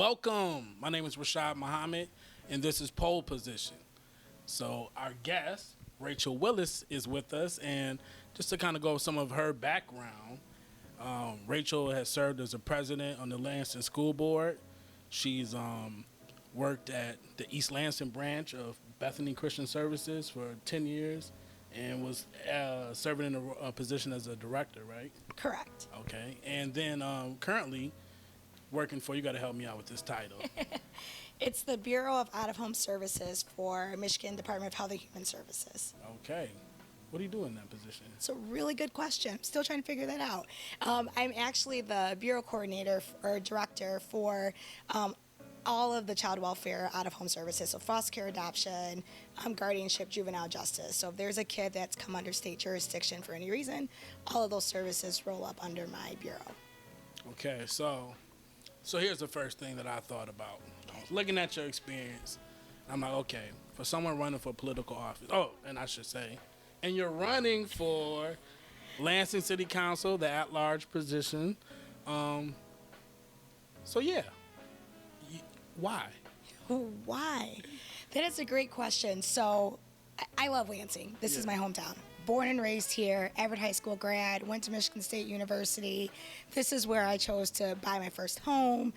Welcome. My name is Rashad Muhammad, and this is Pole Position. So our guest, Rachel Willis, is with us, and just to kind of go over some of her background, Rachel has served as a president on the Lansing School Board. She's worked at the East Lansing branch of Bethany Christian Services for 10 years and was serving in a position as a director, right? Correct. Okay. And then currently working for, you got to help me out with this title. It's the Bureau of Out-of-Home Services for Michigan Department of Health and Human Services. Okay. What do you do in that position? It's a really good question. I'm still trying to figure that out. I'm actually the bureau coordinator or director for all of the child welfare out-of-home services, so foster care, adoption, guardianship, juvenile justice. So if there's a kid that's come under state jurisdiction for any reason, all of those services roll up under my bureau. Okay, so here's the first thing that I thought about. I was looking at your experience. I'm like, okay, for someone running for political office, and I should say, and you're running for Lansing City Council, the at-large position. So yeah, why? Why? That is a great question. So I love Lansing. This is my hometown. Born and raised here, Everett High School grad, went to Michigan State University. This is where I chose to buy my first home,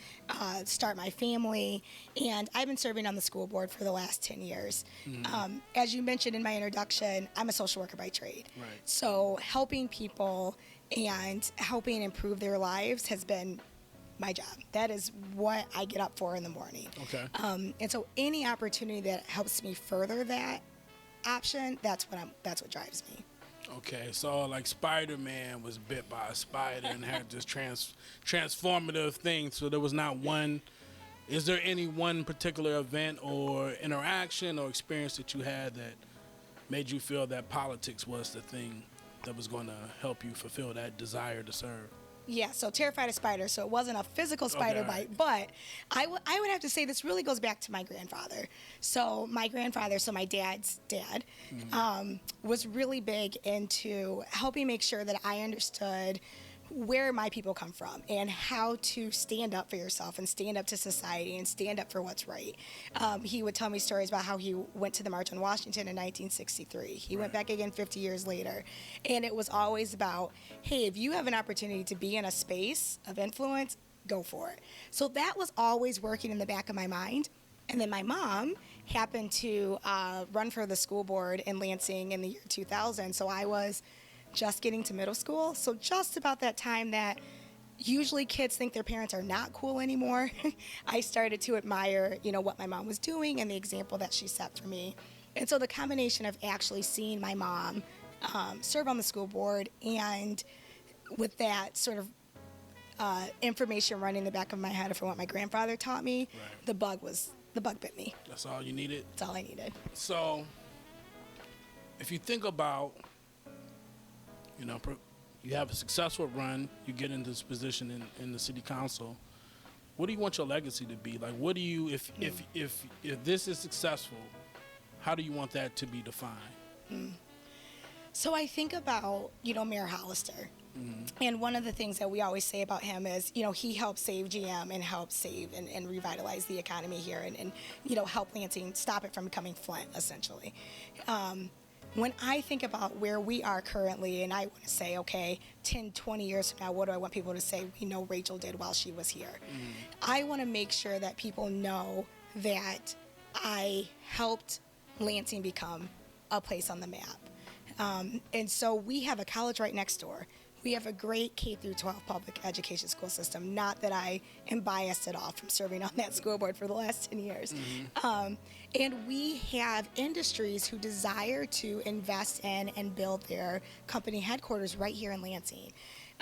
start my family, and I've been serving on the school board for the last 10 years. Mm-hmm. As you mentioned in my introduction, I'm a social worker by trade. Right. So helping people and helping improve their lives has been my job. That is what I get up for in the morning. Okay. And so any opportunity that helps me further that option, that's what drives me. Okay, so like Spider-Man was bit by a spider and had this transformative thing. So there was not one. Is there any one particular event or interaction or experience that you had that made you feel that politics was the thing that was going to help you fulfill that desire to serve? Yeah, so terrified of spiders, so it wasn't a physical spider bite, but I would have to say this really goes back to my grandfather. So my grandfather, so my dad's dad, was really big into helping make sure that I understood where my people come from and how to stand up for yourself and stand up to society and stand up for what's right. He would tell me stories about how he went to the March on Washington in 1963. He went back again 50 years later. And it was always about, hey, if you have an opportunity to be in a space of influence, go for it. So that was always working in the back of my mind. And then my mom happened to run for the school board in Lansing in the year 2000. So I was just getting to middle school, so just about that time that usually kids think their parents are not cool anymore. I started to admire, what my mom was doing and the example that she set for me. And so the combination of actually seeing my mom serve on the school board and with that sort of information running in the back of my head from what my grandfather taught me, the bug bit me. That's all you needed? That's all I needed. So if you think about, you have a successful run, you get into this position in the city council. What do you want your legacy to be? Like, what do you, if this is successful, how do you want that to be defined? So I think about, Mayor Hollister. And one of the things that we always say about him is, he helped save GM and helped save and revitalize the economy here and help Lansing stop it from becoming Flint, essentially. When I think about where we are currently, and I want to say, okay, 10, 20 years from now, what do I want people to say we know Rachel did while she was here? I want to make sure that people know that I helped Lansing become a place on the map. And so we have a college right next door. We have a great K through 12 public education school system. Not that I am biased at all from serving on that school board for the last 10 years. And we have industries who desire to invest in and build their company headquarters right here in Lansing.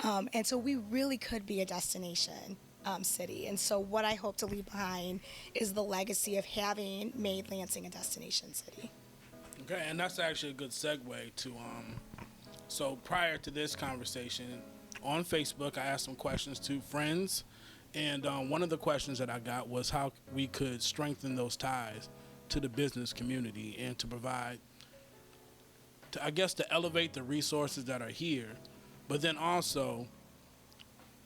And so we really could be a destination city. And so what I hope to leave behind is the legacy of having made Lansing a destination city. Okay, and that's actually a good segue to so prior to this conversation, on Facebook, I asked some questions to friends, and one of the questions that I got was how we could strengthen those ties to the business community and to provide, to elevate the resources that are here, but then also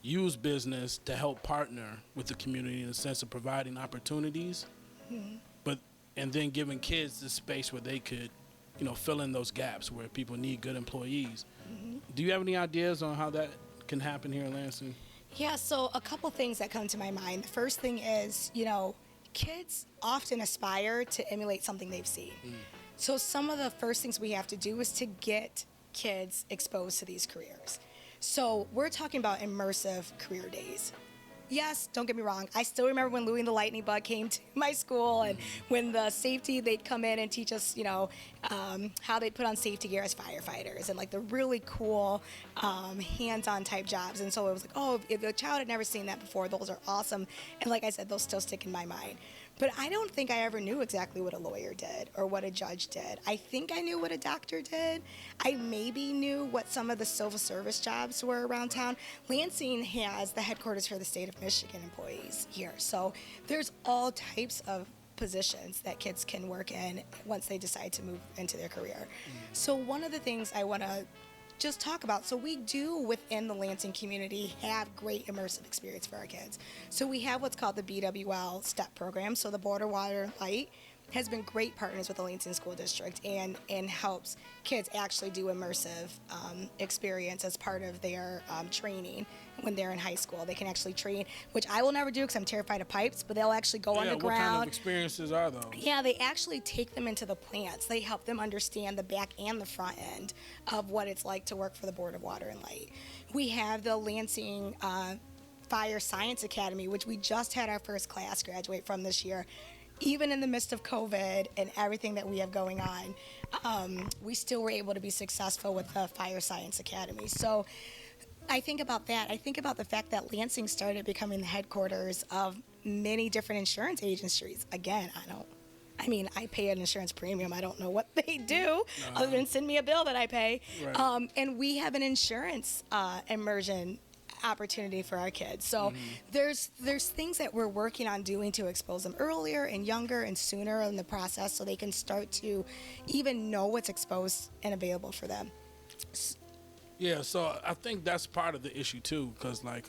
use business to help partner with the community in the sense of providing opportunities, and then giving kids the space where they could, fill in those gaps where people need good employees. Do you have any ideas on how that can happen here in Lansing? Yeah, so a couple things that come to my mind. The first thing is, kids often aspire to emulate something they've seen. So some of the first things we have to do is to get kids exposed to these careers. So we're talking about immersive career days. Yes, don't get me wrong. I still remember when Louie and the Lightning Bug came to my school, and when the safety, they'd come in and teach us, how they'd put on safety gear as firefighters, and like the really cool hands-on type jobs. And so it was like, oh, if a child had never seen that before, those are awesome. And like I said, those still stick in my mind. But I don't think I ever knew exactly what a lawyer did or what a judge did. I think I knew what a doctor did. I maybe knew what some of the civil service jobs were around town. Lansing has the headquarters for the state of Michigan employees here. So there's all types of positions that kids can work in once they decide to move into their career. So one of the things I want to just talk about. So we do within the Lansing community have great immersive experience for our kids. So we have what's called the BWL STEP program. So the Border Water and Light has been great partners with the Lansing School District and helps kids actually do immersive experience as part of their training when they're in high school. They can actually train, which I will never do because I'm terrified of pipes, but they'll actually go underground. What kind of experiences are those? Yeah, they actually take them into the plants. They help them understand the back and the front end of what it's like to work for the Board of Water and Light. We have the Lansing Fire Science Academy, which we just had our first class graduate from this year. Even in the midst of COVID and everything that we have going on, we still were able to be successful with the Fire Science Academy. So I think about that. I think about the fact that Lansing started becoming the headquarters of many different insurance agencies. Again, I pay an insurance premium. I don't know what they do other than send me a bill that I pay. Right. And we have an insurance immersion opportunity for our kids. So there's things that we're working on doing to expose them earlier and younger and sooner in the process so they can start to even know what's exposed and available for them. Yeah, so I think that's part of the issue too, because like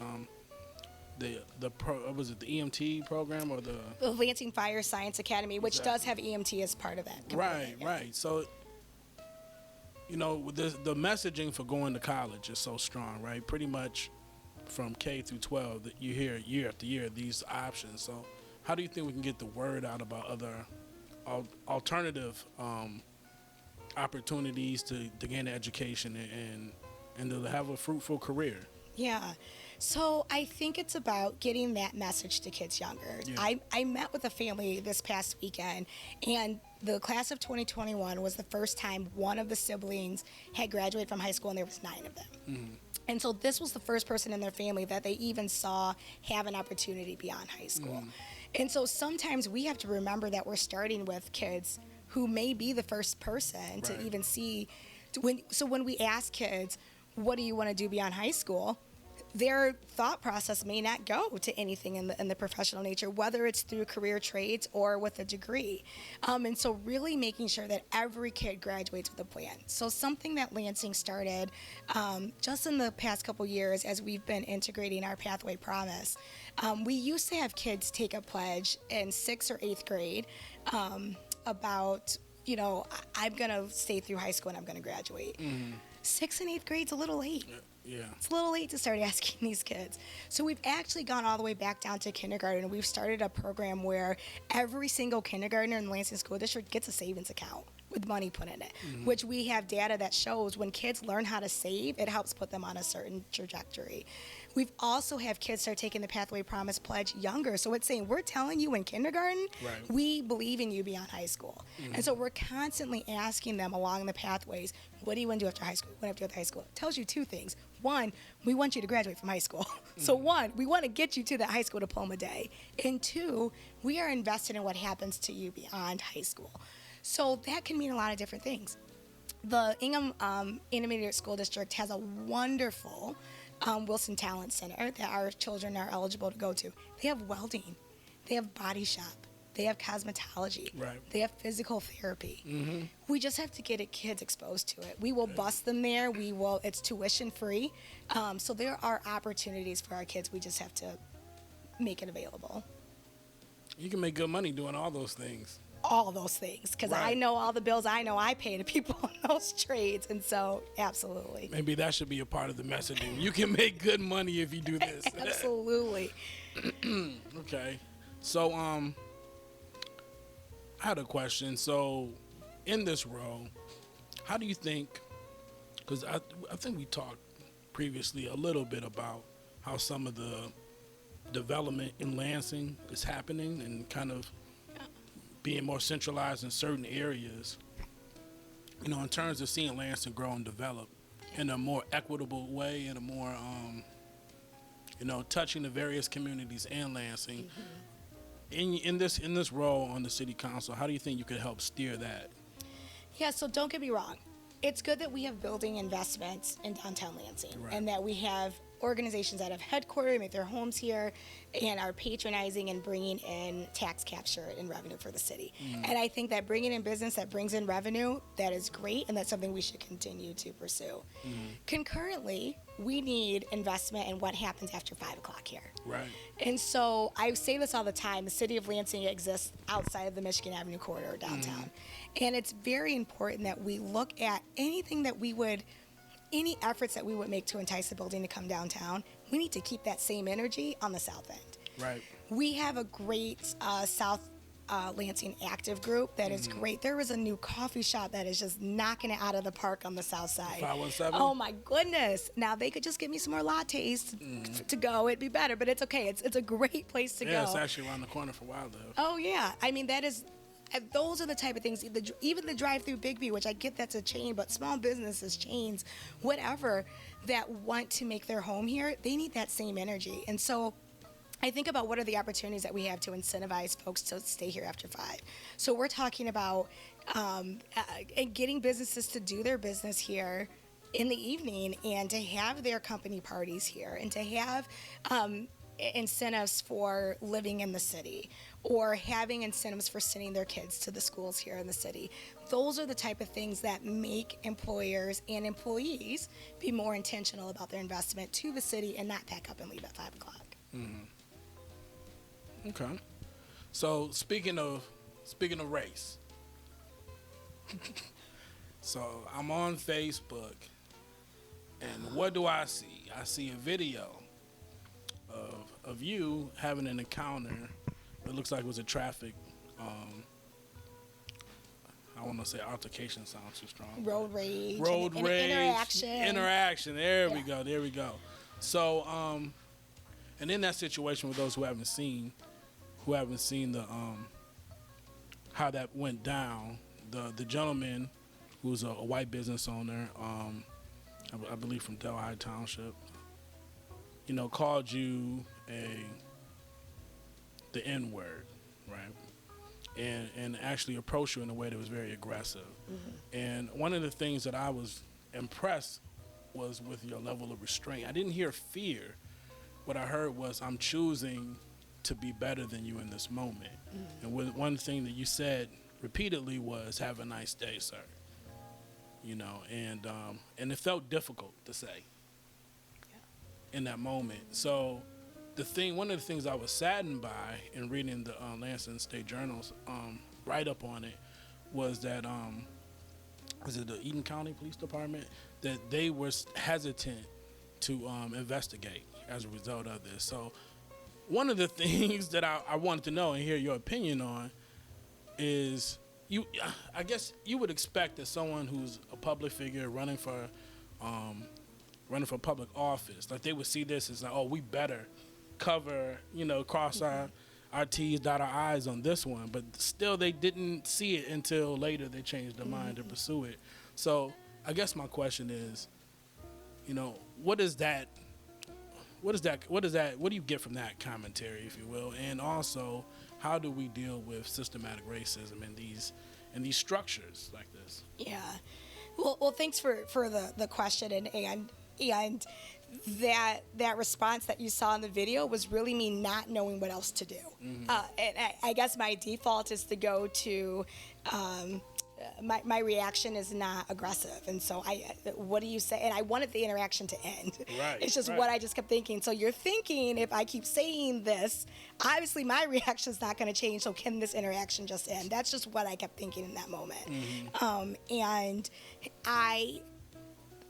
was it the EMT program or the Lansing Fire Science Academy, which does have EMT as part of that component. Right. So the messaging for going to college is so strong, right? Pretty much from K through 12 that you hear year after year these options. So how do you think we can get the word out about other alternative opportunities to gain an education and to have a fruitful career? Yeah. So I think it's about getting that message to kids younger. Yeah. I met with a family this past weekend, and the class of 2021 was the first time one of the siblings had graduated from high school, and there was 9 of them. And so this was the first person in their family that they even saw have an opportunity beyond high school. And so sometimes we have to remember that we're starting with kids who may be the first person to even see. When we ask kids, what do you want to do beyond high school? Their thought process may not go to anything in the professional nature, whether it's through career trades or with a degree. And so really making sure that every kid graduates with a plan. So something that Lansing started just in the past couple years as we've been integrating our Pathway Promise, we used to have kids take a pledge in 6th or 8th grade about, I'm going to stay through high school and I'm going to graduate. 6th and 8th grade's a little late. Yeah. It's a little late to start asking these kids. So we've actually gone all the way back down to kindergarten. We've started a program where every single kindergartner in the Lansing School District gets a savings account with money put in it, which we have data that shows when kids learn how to save, it helps put them on a certain trajectory. We've also have kids start taking the Pathway Promise Pledge younger. So it's saying, we're telling you in kindergarten, we believe in you beyond high school. And so we're constantly asking them along the pathways, what do you want to do after high school? What do you want to do after high school? It tells you 2 things. 1, we want you to graduate from high school. So 1, we want to get you to that high school diploma day. And 2, we are invested in what happens to you beyond high school. So that can mean a lot of different things. The Ingham Intermediate School District has a wonderful Wilson Talent Center that our children are eligible to go to. They have welding. They have body shop. They have cosmetology. Right. They have physical therapy. We just have to get kids exposed to it. We will bus them there. It's tuition free. So there are opportunities for our kids. We just have to make it available. You can make good money doing all those things. All those things, because I know all the bills I pay to people in those trades, and so absolutely. Maybe that should be a part of the messaging. You can make good money if you do this. Absolutely. Okay. So I had a question. So in this role, how do you think, because I think we talked previously a little bit about how some of the development in Lansing is happening and kind of being more centralized in certain areas, in terms of seeing Lansing grow and develop in a more equitable way, in a more, touching the various communities in Lansing. In this role on the city council, how do you think you could help steer that? Yeah, so don't get me wrong. It's good that we have building investments in downtown Lansing, and that we have organizations that have headquartered, make their homes here, and are patronizing and bringing in tax capture and revenue for the city. And I think that bringing in business that brings in revenue, that is great, and that's something we should continue to pursue. Concurrently, we need investment in what happens after 5 o'clock here. Right. And so I say this all the time, the city of Lansing exists outside of the Michigan Avenue corridor downtown. And it's very important that we look at anything that any efforts that we would make to entice the building to come downtown, we need to keep that same energy on the south end. Right. We have a great South Lansing active group that is great. There was a new coffee shop that is just knocking it out of the park on the south side. 517? Oh my goodness. Now they could just give me some more lattes to go. It'd be better, but it's okay. It's a great place to go. Yeah, it's actually around the corner for Wildlife. Oh yeah. I mean, those are the type of things, even the drive-through Bigby, which I get that's a chain, but small businesses, chains, whatever, that want to make their home here, they need that same energy. And so I think about what are the opportunities that we have to incentivize folks to stay here after 5. So we're talking about getting businesses to do their business here in the evening and to have their company parties here and to have incentives for living in the city or having incentives for sending their kids to the schools here in the city. Those are the type of things that make employers and employees be more intentional about their investment to the city and not pack up and leave at 5 o'clock. Okay. So speaking of race, so I'm on Facebook, and what do I see? I see a video of you having an encounter. It looks like it was a traffic. I want to say altercation sounds too strong. Road rage. Interaction. There we go. So, and in that situation, with those who haven't seen the how that went down, the gentleman who's a white business owner, I believe from Delhi Township, called you the N-word, right? And actually approached you in a way that was very aggressive. And one of the things that I was impressed was with your level of restraint. I didn't hear fear. What I heard was, I'm choosing to be better than you in this moment. And one thing that you said repeatedly was, have a nice day, sir. And it felt difficult to say in that moment. So one of the things I was saddened by in reading the Lansing State Journal's write-up on it was that, was it the Eaton County Police Department, that they were hesitant to investigate as a result of this. So one of the things that I wanted to know and hear your opinion on is, I guess you would expect that someone who's a public figure running for public office, like they would see this as like, oh, we better cover, cross our T's, dot our I's on this one. But still, they didn't see it until later. They changed their mind to pursue it. So I guess my question is, what do you get from that commentary, if you will? And also, how do we deal with systematic racism in these structures like this? Yeah. Well, thanks for the question, and that response that you saw in the video was really me not knowing what else to do. And I guess my default is to go to, my reaction is not aggressive. And so what do you say? And I wanted the interaction to end. Right, It's just right. what I just kept thinking. So you're thinking, if I keep saying this, obviously my reaction is not going to change. So can this interaction just end? That's just what I kept thinking in that moment.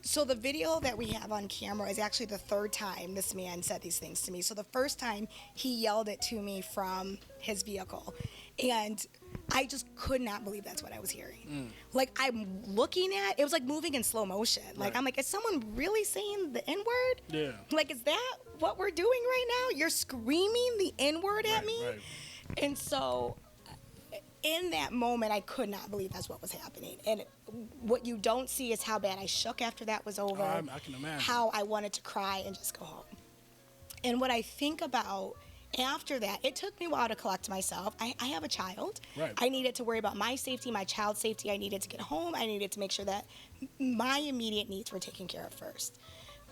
So the video that we have on camera is actually the third time this man said these things to me. So the first time he yelled it to me from his vehicle, and I just could not believe that's what I was hearing. Like, I'm looking at, it was like moving in slow motion. Like, Right. I'm like, is someone really saying the N-word? Yeah. Like, is that what we're doing right now? You're screaming the N-word at me? Right. And so in that moment, I could not believe that's what was happening. And what you don't see is how bad I shook after that was over. I can imagine. How I wanted to cry and just go home. And what I think about after that, it took me a while to collect myself. I have a child. Right. I needed to worry about my safety, my child's safety. I needed to get home. I needed to make sure that my immediate needs were taken care of first,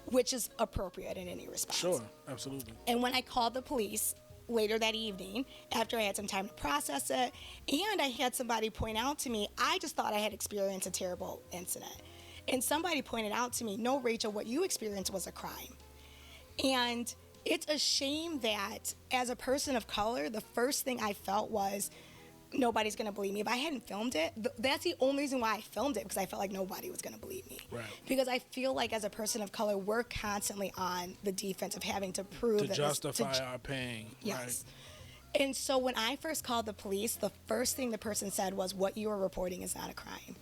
which is appropriate in any response. Sure, absolutely. And when I called the police later that evening, after I had some time to process it, and I had somebody point out to me, I just thought I had experienced a terrible incident. And somebody pointed out to me, no, Rachel, what you experienced was a crime. And it's a shame that as a person of color, the first thing I felt was, nobody's going to believe me. If I hadn't filmed it, that's the only reason why I filmed it, because I felt like nobody was going to believe me. Right. Because I feel like as a person of color, we're constantly on the defense of having to prove To that justify our pain. Yes. And so when I first called the police, the first thing the person said was, what you are reporting is not a crime.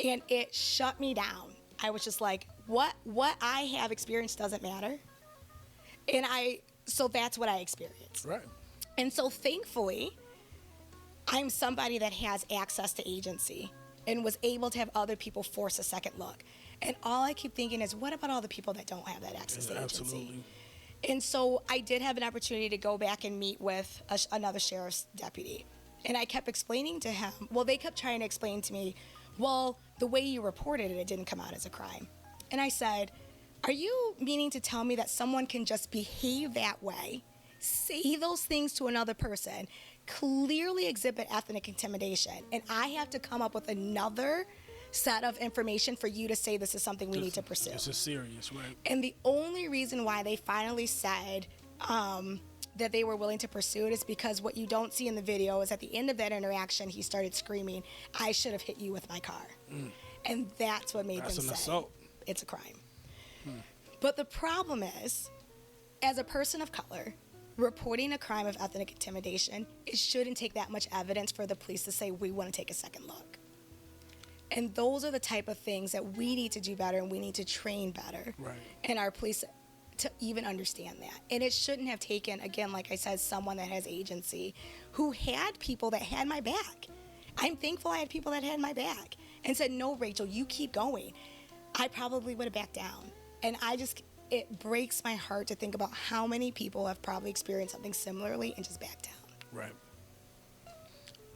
And it shut me down. I was just like, what I have experienced doesn't matter. And so that's what I experienced. Right. And so thankfully, I'm somebody that has access to agency and was able to have other people force a second look. And all I keep thinking is, what about all the people that don't have that access to agency? Absolutely. And so I did have an opportunity to go back and meet with another sheriff's deputy. And I kept explaining to him, they kept trying to explain to me, well, the way you reported it, it didn't come out as a crime. And I said, are you meaning to tell me that someone can just behave that way, say those things to another person, clearly exhibit ethnic intimidation, and I have to come up with another set of information for you to say this is something we need to pursue? This is serious, right? And the only reason why they finally said that they were willing to pursue it is because what you don't see in the video is at the end of that interaction, he started screaming, I should have hit you with my car. And that's what made them say assault. It's a crime. But the problem is, as a person of color, reporting a crime of ethnic intimidation, it shouldn't take that much evidence for the police to say, we want to take a second look. And those are the type of things that we need to do better, and we need to train better. Right. And our police to even understand that. And it shouldn't have taken, again, like I said, someone that has agency who had people that had my back. I'm thankful I had people that had my back and said, no, Rachel, you keep going. I probably would have backed down. And it breaks my heart to think about how many people have probably experienced something similarly and just backed down. Right.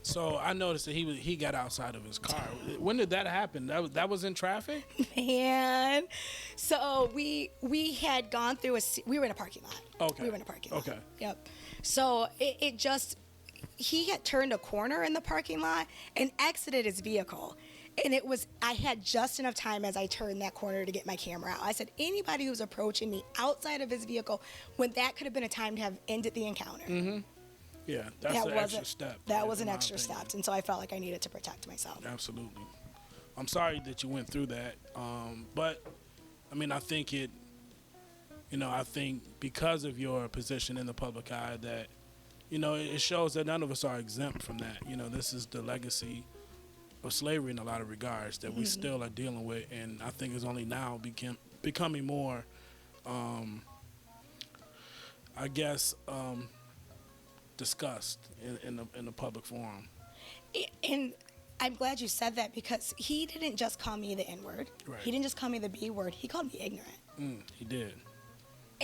So I noticed that he got outside of his car. When did that happen? That was in traffic? Man. So we had gone through we were in a parking lot. Okay. We were in a parking lot. Okay. Yep. So he had turned a corner in the parking lot and exited his vehicle. And I had just enough time as I turned that corner to get my camera out. I said, anybody who's approaching me outside of his vehicle, when that could have been a time to have ended the encounter. Mm-hmm. Yeah, that's an extra step. That was an in my extra opinion. step. And so I felt like I needed to protect myself. Absolutely. I'm sorry that you went through that. But, I mean, I think because of your position in the public eye that, it shows that none of us are exempt from that. This is the legacy of slavery in a lot of regards that we still are dealing with, and I think it's only now becoming more, discussed in the public forum. And I'm glad you said that, because he didn't just call me the N-word. Right. He didn't just call me the B word. He called me ignorant. He did.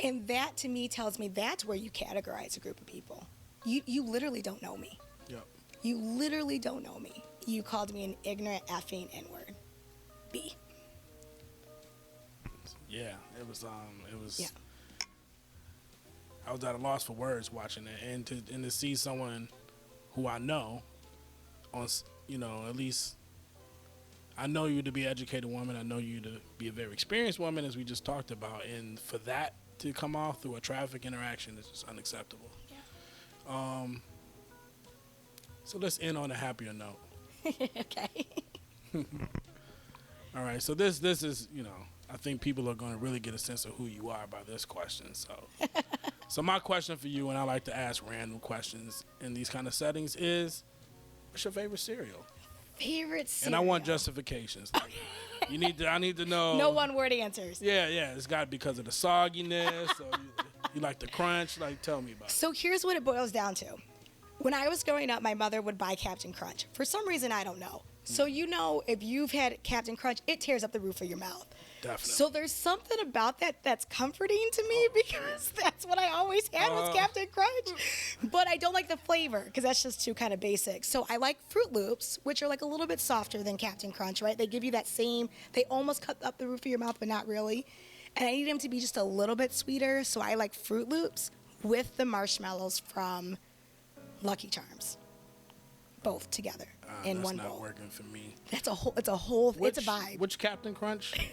And that, to me, tells me that's where you categorize a group of people. You literally don't know me. Yep. You literally don't know me. You called me an ignorant effing N-word. B. Yeah, it was. Yeah. I was at a loss for words watching it, and to see someone who I know, at least I know you to be an educated woman. I know you to be a very experienced woman, as we just talked about, and for that to come off through a traffic interaction is just unacceptable. Yeah. So let's end on a happier note. Okay. All right. So this is, I think people are going to really get a sense of who you are by this question. So my question for you, and I like to ask random questions in these kind of settings, is what's your favorite cereal? Favorite cereal. And I want justifications. Like, I need to know. No one-word answers. Yeah. It's got to be because of the sogginess, or you like the crunch. Like, tell me about it. So here's what it boils down to. When I was growing up, my mother would buy Captain Crunch. For some reason, I don't know. So if you've had Captain Crunch, it tears up the roof of your mouth. Definitely. So there's something about that that's comforting to me because that's what I always had was Captain Crunch. But I don't like the flavor because that's just too kind of basic. So I like Fruit Loops, which are like a little bit softer than Captain Crunch, right? They give you that same, they almost cut up the roof of your mouth, but not really. And I need them to be just a little bit sweeter. So I like Fruit Loops with the marshmallows from Lucky Charms, both together in one bowl. That's not working for me. It's a vibe. Which Captain Crunch?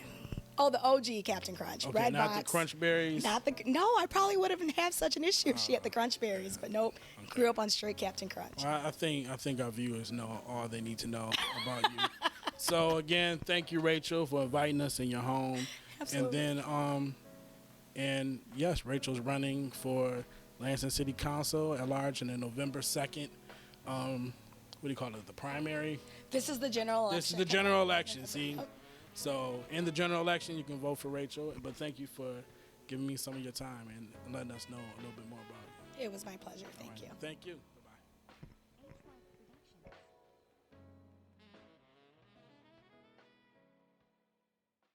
Oh, the OG Captain Crunch. Okay, Red not box. the Crunch Berries. No, I probably wouldn't have such an issue if she had the Crunch Berries, but nope. Okay. Grew up on straight Captain Crunch. Well, I think our viewers know all they need to know about you. So again, thank you, Rachel, for inviting us in your home. Absolutely. And then, and yes, Rachel's running for Lansing City Council at large on November 2nd. What do you call it? The primary? This is the general election. This is the general election, see? So in the general election, you can vote for Rachel. But thank you for giving me some of your time and letting us know a little bit more about it. It was my pleasure. Thank you. Thank you.